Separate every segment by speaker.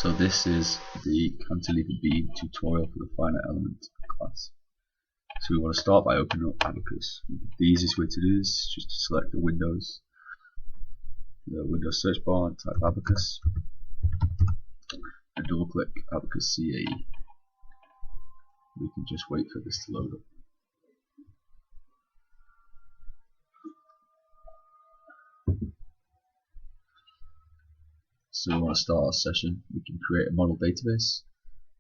Speaker 1: So this is the cantilever beam tutorial for the finite element class. So we want to start by opening up Abaqus. The easiest way to do this is just to select the Windows search bar and type Abaqus, and double click Abaqus CAE. We can just wait for this to load up. So we want to start our session. We can create a model database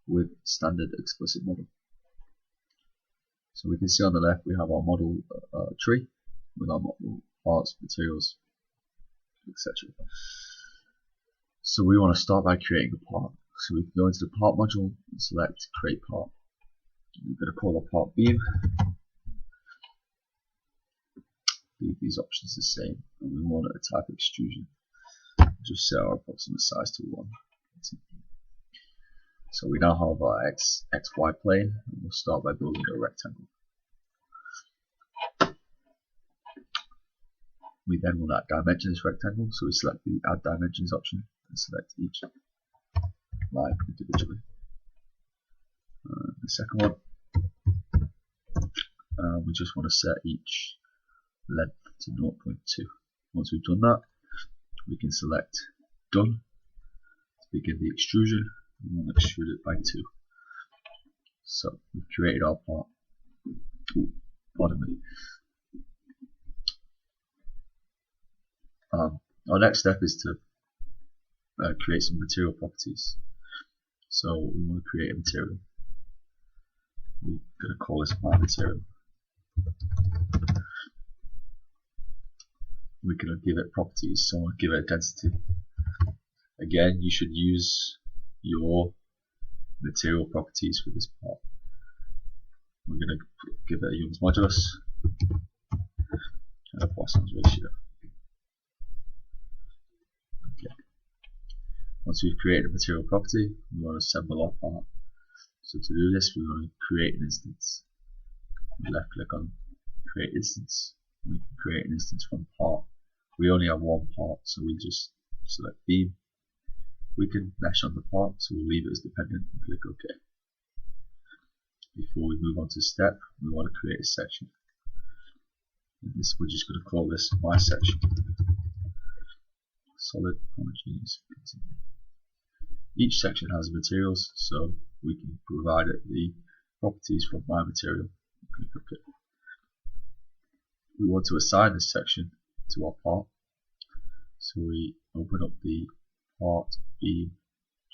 Speaker 1: with standard explicit model. So we can see on the left we have our model tree with our model parts, materials, etc. So we want to start by creating a part. So we can go into the part module and select create part. We're going to call our part beam. Leave these options the same, and we want a type extrusion. Just set our approximate size to 1. So we now have our XY plane, and we'll start by building a rectangle. We then will add dimension to this rectangle, so we select the add dimensions option and select each line individually. The second one, we just want to set each length to 0.2. Once we've done that, we can select done to begin the extrusion. We want to extrude it by 2. So we've created our part. Pardon me. Our next step is to create some material properties. So we want to create a material. We're going to call this my material. We're going to give it properties, so I'll give it a density. Again, you should use your material properties for this part. We're going to give it a Young's modulus and a Poisson's ratio. Okay. Once we've created a material property, we want to assemble our part. So to do this, we want to create an instance. We left click on create instance. We can create an instance from part. We only have one part, so we just select beam. We can mesh on the part, so we'll leave it as dependent and click OK. Before we move on to step, we want to create a section. And this, we're just going to call this my section. Solid, homogeneous, continue. Each section has materials, so we can provide it the properties from my material. Click OK. We want to assign this section to our part, so we open up the part beam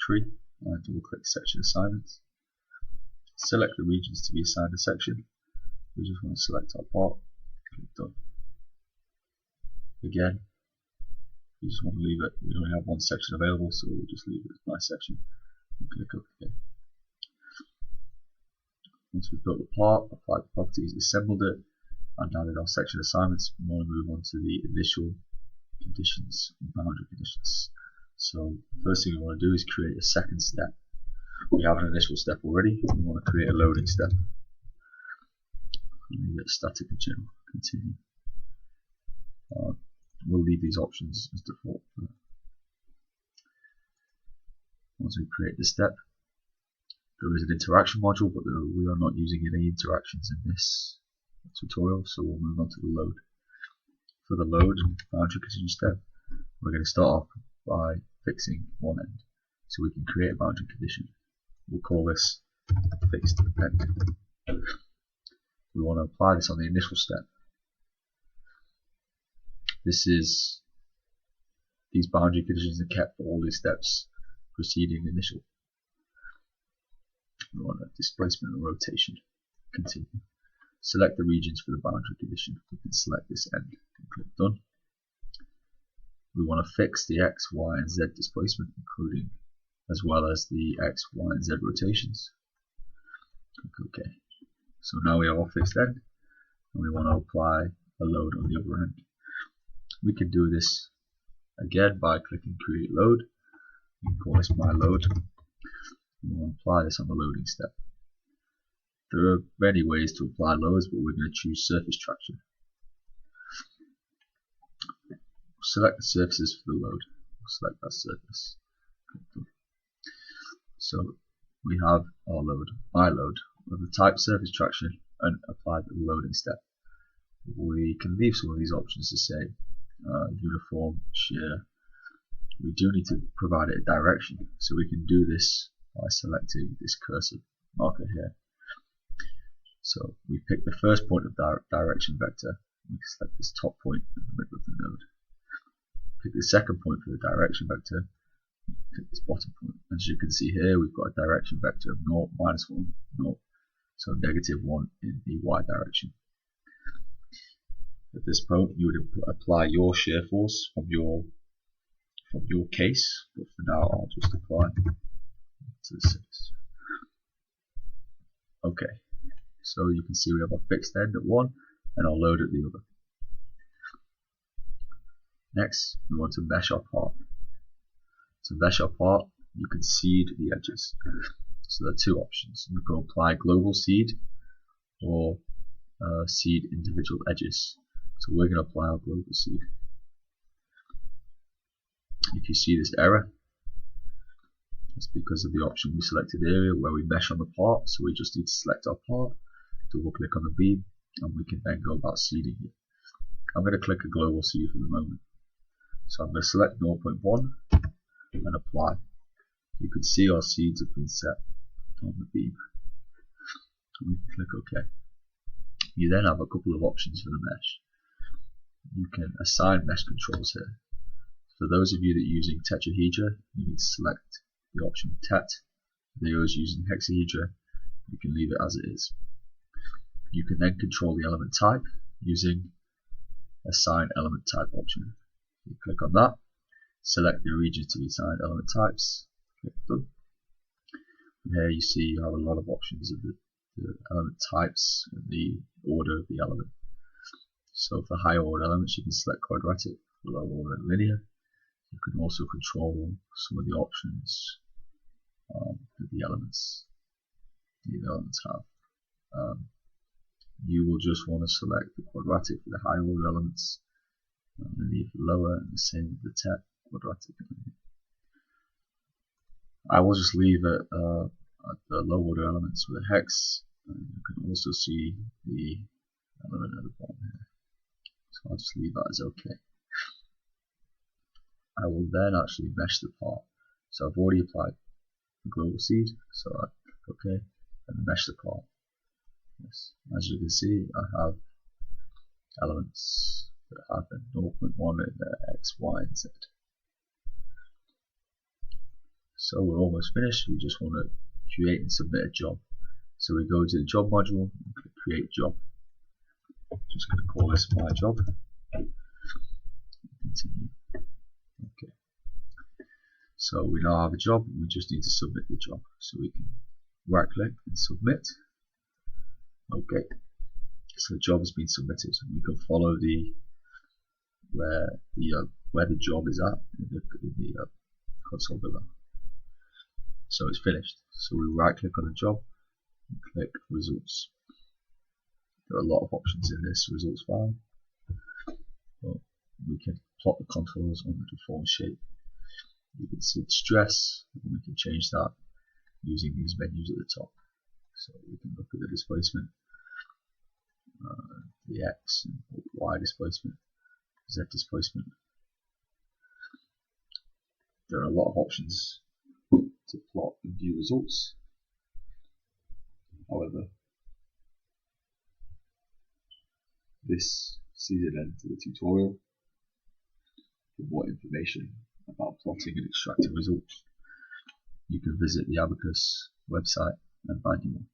Speaker 1: tree and double click section assignments. Select the regions to be assigned a section. We just want to select our part, click done. Again, we just want to leave it, we only have one section available, so we'll just leave it as my section and click OK. Once we've built the part, applied the properties, assembled it, and added our section assignments, we want to move on to the initial conditions and boundary conditions. So the first thing we want to do is create a second step. We have an initial step already, we want to create a loading step. Leave it static and general, continue. We'll leave these options as default. Once we create this step, there is an interaction module, but we are not using any interactions in this tutorial, so we'll move on to the load. For the load boundary condition step, we're going to start off by fixing one end, so we can create a boundary condition. We'll call this fixed end. We want to apply this on the initial step. These boundary conditions are kept for all these steps preceding initial. We want a displacement and rotation. Continue. Select the regions for the boundary condition. We can select this end and click done. We want to fix the X, Y, and Z displacement, including as well as the X, Y, and Z rotations. Click OK. So now we have our fixed end, and we want to apply a load on the other end. We can do this again by clicking create load. We can call this my load. We want to apply this on the loading step. There are many ways to apply loads, but we're going to choose surface traction. Select the surfaces for the load. Select that surface. So we have our load, my load, of the type surface traction and apply the loading step. We can leave some of these options the same. Uniform, shear. We do need to provide it a direction, so we can do this by selecting this cursor marker here. So we pick the first point of direction vector. We can select this top point in the middle of the node. Pick the second point for the direction vector. Pick this bottom point. As you can see here, we've got a direction vector of 0, -1, 0, so -1 in the y direction. At this point, you would apply your shear force from your case, but for now, I'll just apply to the 6. Okay, so you can see we have our fixed end at one and our load at the other. Next, we want to mesh our part. To mesh our part, you can seed the edges. So there are two options. You can apply global seed or seed individual edges. So we're going to apply our global seed. If you see this error, that's because of the option we selected earlier where we mesh on the part. So we just need to select our part, double click on the beam, and we can then go about seeding it. I'm going to click a global seed for the moment. So I'm going to select 0.1 and apply. You can see our seeds have been set on the beam. We can click OK. You then have a couple of options for the mesh. You can assign mesh controls here. For those of you that are using tetrahedra, you need to select the option tet. For those using hexahedra, you can leave it as it is. You can then control the element type using assign element type option. You click on that, select the region to be assigned element types, click done. Here you see you have a lot of options of the element types and the order of the element. So for higher order elements, you can select quadratic, for lower order linear. You can also control some of the options that the elements have. You will just want to select the quadratic for the higher order elements, linear for lower, and the same with the tet, quadratic and linear. I will just leave it at the low order elements with a hex, and you can also see the element at the bottom here. So I'll just leave that as OK. I will then actually mesh the part. So I've already applied the global seed, so I click OK and mesh the part. Yes. As you can see, I have elements that have a 0.1 in their X, Y, and Z. So we're almost finished. We just want to create and submit a job. So we go to the job module and click create job. I'm just going to call this my job. Continue. Okay. So we now have a job. We just need to submit the job. So we can right click and submit. Okay. So the job has been submitted. We can follow where the job is at in the console below. So it's finished. So we right click on the job and click results. There are a lot of options in this results file. Well, we can plot the contours on the deformed shape. You can see the stress, and we can change that using these menus at the top. So we can look at the displacement, the X and Y displacement, Z displacement. There are a lot of options to plot and view results. However, this sees an end to the tutorial. For more information about plotting and extracting results, you can visit the Abaqus website and find more.